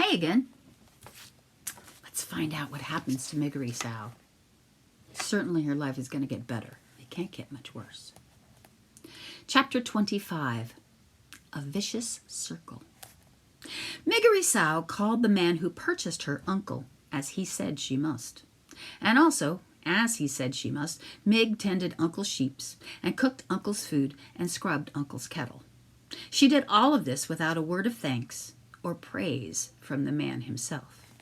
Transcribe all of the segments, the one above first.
Hey again. Let's find out what happens to Miggery Sow. Certainly her life is going to get better. It can't get much worse. Chapter 25, A Vicious Circle. Miggery Sow called the man who purchased her uncle, as he said she must. And also, as he said she must, Mig tended Uncle's sheeps and cooked Uncle's food and scrubbed Uncle's kettle. She did all of this without a word of thanks or praise from the man himself.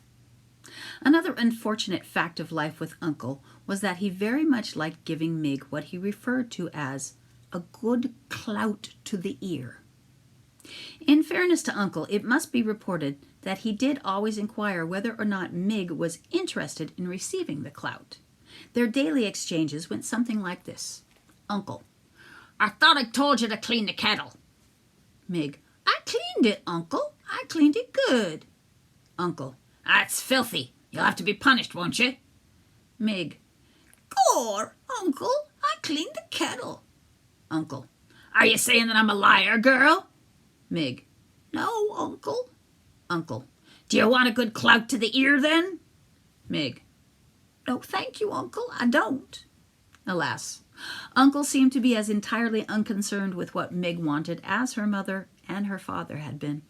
Another unfortunate fact of life with Uncle was that he very much liked giving Mig what he referred to as a good clout to the ear. In fairness to Uncle, it must be reported that he did always inquire whether or not Mig was interested in receiving the clout. Their daily exchanges went something like this. Uncle: I thought I told you to clean the kettle. Mig: I cleaned it, Uncle. I cleaned it good. Uncle: That's filthy. You'll have to be punished, won't you? Mig: Gore, Uncle, I cleaned the kettle. Uncle: Are you saying that I'm a liar, girl? Mig: No, Uncle. Uncle: Do you want a good clout to the ear, then? Mig: No, thank you, Uncle, I don't. Alas, Uncle seemed to be as entirely unconcerned with what Mig wanted as her mother and her father had been.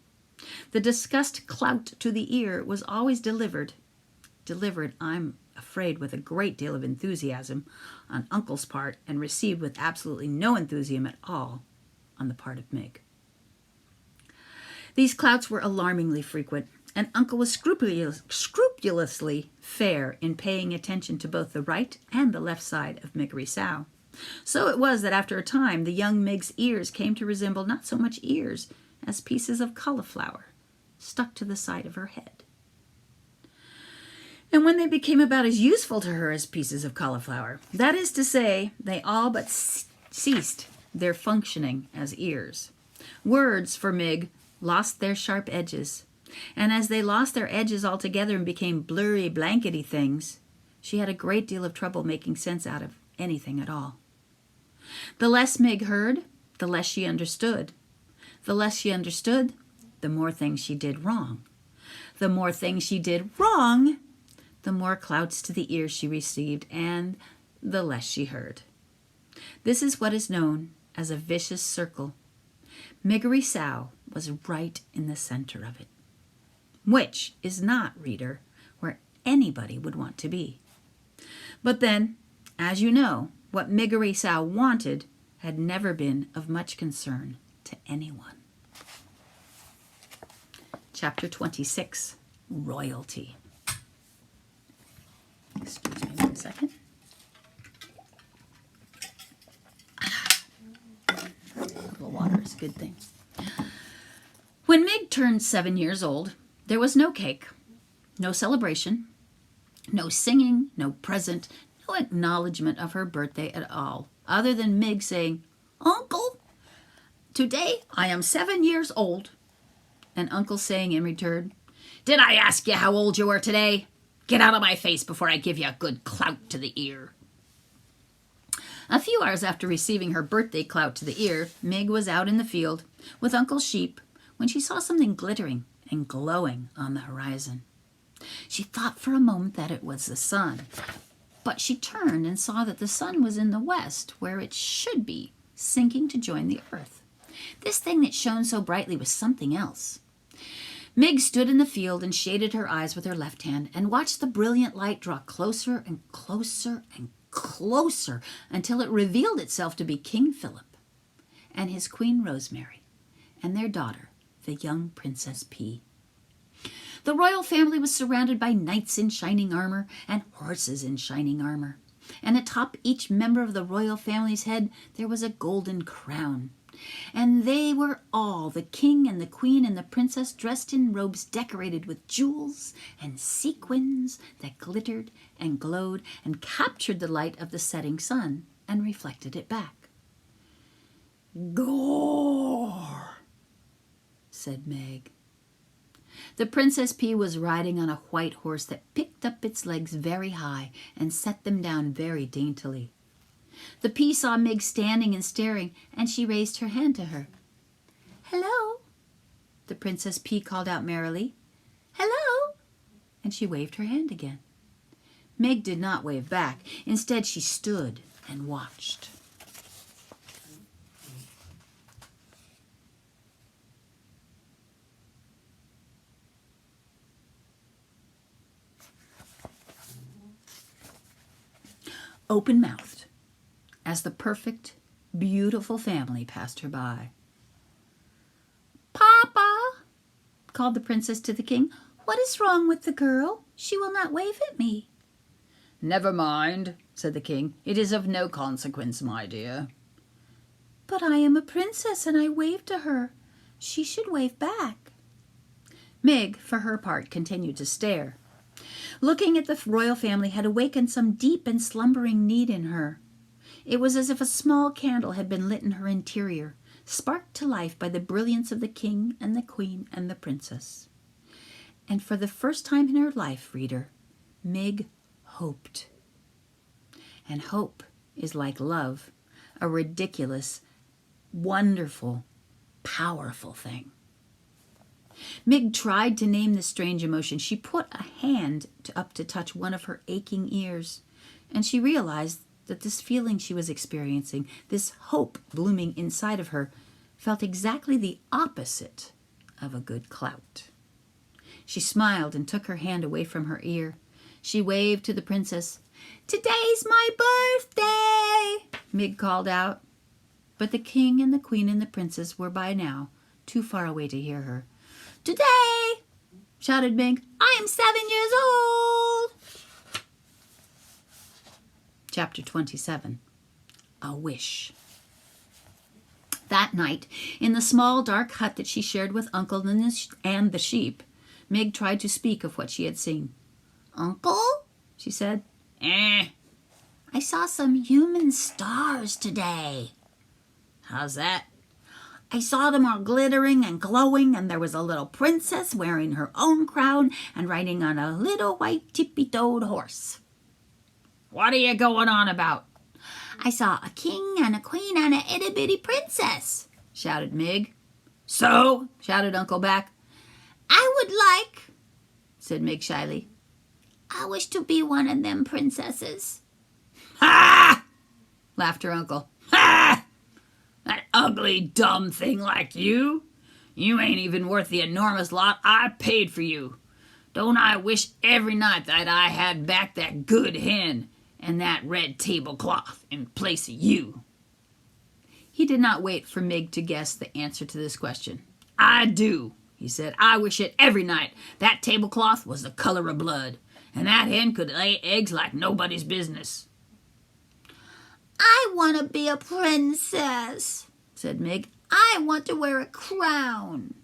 The discussed clout to the ear was always delivered, I'm afraid, with a great deal of enthusiasm on Uncle's part, and received with absolutely no enthusiasm at all on the part of Mig. These clouts were alarmingly frequent, and Uncle was scrupulously fair in paying attention to both the right and the left side of Miggery Sow. So it was that after a time the young Mig's ears came to resemble not so much ears as pieces of cauliflower stuck to the side of her head. And when they became about as useful to her as pieces of cauliflower, that is to say, they all but ceased their functioning as ears. Words, for Mig, lost their sharp edges, and as they lost their edges altogether and became blurry, blankety things, she had a great deal of trouble making sense out of anything at all. The less Mig heard, the less she understood. The less she understood, the more things she did wrong. The more things she did wrong, the more clouts to the ear she received, and the less she heard. This is what is known as a vicious circle. Miggery Sow was right in the center of it, which is not, reader, where anybody would want to be. But then, as you know, what Miggery Sow wanted had never been of much concern to anyone. Chapter 26, Royalty. Excuse me 1 second. A little water is a good thing. When Mig turned 7 years old, there was no cake, no celebration, no singing, no present, no acknowledgement of her birthday at all, other than Mig saying, Uncle, today I am 7 years old. And Uncle saying in return, Did I ask you how old you were today? Get out of my face before I give you a good clout to the ear. A few hours after receiving her birthday clout to the ear, Mig was out in the field with Uncle's sheep when she saw something glittering and glowing on the horizon. She thought for a moment that it was the sun, but she turned and saw that the sun was in the west, where it should be, sinking to join the earth. This thing that shone so brightly was something else. Mig stood in the field and shaded her eyes with her left hand and watched the brilliant light draw closer and closer and closer until it revealed itself to be King Philip and his Queen Rosemary and their daughter, the young Princess P. The royal family was surrounded by knights in shining armor and horses in shining armor, and atop each member of the royal family's head there was a golden crown. And they were all, the king and the queen and the princess, dressed in robes decorated with jewels and sequins that glittered and glowed and captured the light of the setting sun and reflected it back. Gore, said Meg. The Princess P was riding on a white horse that picked up its legs very high and set them down very daintily. The P saw Mig standing and staring, and she raised her hand to her. Hello, the Princess P called out merrily. Hello, and she waved her hand again. Meg did not wave back. Instead, she stood and watched. Open-mouthed, as the perfect, beautiful family passed her by. "Papa," called the princess to the king, "what is wrong with the girl? She will not wave at me." "Never mind," said the king. "It is of no consequence, my dear." "But I am a princess, and I waved to her. She should wave back." Meg, for her part, continued to stare. Looking at the royal family had awakened some deep and slumbering need in her. It was as if a small candle had been lit in her interior, sparked to life by the brilliance of the king and the queen and the princess. And for the first time in her life, reader, Meg hoped. And hope is like love, a ridiculous, wonderful, powerful thing. Meg tried to name this strange emotion. She put a hand up to touch one of her aching ears, and she realized that this feeling she was experiencing, this hope blooming inside of her, felt exactly the opposite of a good clout. She smiled and took her hand away from her ear. She waved to the princess. "Today's my birthday," Meg called out. But the king and the queen and the princess were by now too far away to hear her. "Today," shouted Meg, "I am 7 years old." Chapter 27. A Wish. That night, in the small dark hut that she shared with Uncle and the sheep, Meg tried to speak of what she had seen. "Uncle," she said. "I saw some human stars today." "How's that?" "I saw them all glittering and glowing, and there was a little princess wearing her own crown and riding on a little white tippy-toed horse." "What are you going on about?" "I saw a king and a queen and a itty-bitty princess," shouted Meg. "So?" shouted Uncle back. "I would like," said Meg shyly. "I wish to be one of them princesses." "Ha!" laughed her uncle. "Ha! An ugly, dumb thing like you? You ain't even worth the enormous lot I paid for you. Don't I wish every night that I had back that good hen and that red tablecloth in place of you?" He did not wait for Meg to guess the answer to this question. "I do," he said. "I wish it every night. That tablecloth was the color of blood, and that hen could lay eggs like nobody's business." "I want to be a princess," said Meg. "I want to wear a crown."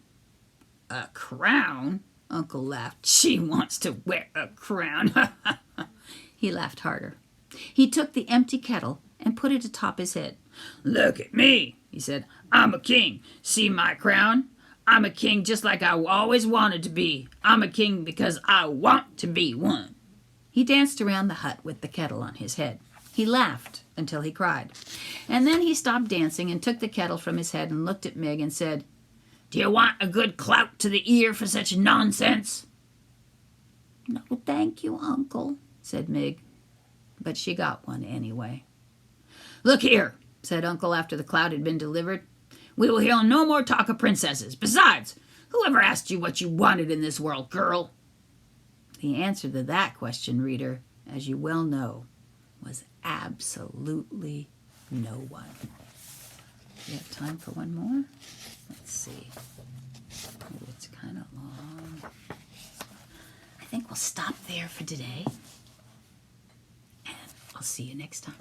"A crown?" Uncle laughed. "She wants to wear a crown." He laughed harder. He took the empty kettle and put it atop his head. "Look at me," he said. "I'm a king. See my crown? I'm a king just like I always wanted to be. I'm a king because I want to be one." He danced around the hut with the kettle on his head. He laughed until he cried. And then he stopped dancing and took the kettle from his head and looked at Meg and said, "Do you want a good clout to the ear for such nonsense?" "No, thank you, Uncle," said Meg. But she got one anyway. "Look here," said Uncle after the clout had been delivered. "We will hear no more talk of princesses. Besides, whoever asked you what you wanted in this world, girl?" The answer to that question, reader, as you well know, was absolutely no one. Do you have time for one more? Let's see. Oh, it's kind of long. I think we'll stop there for today. And I'll see you next time.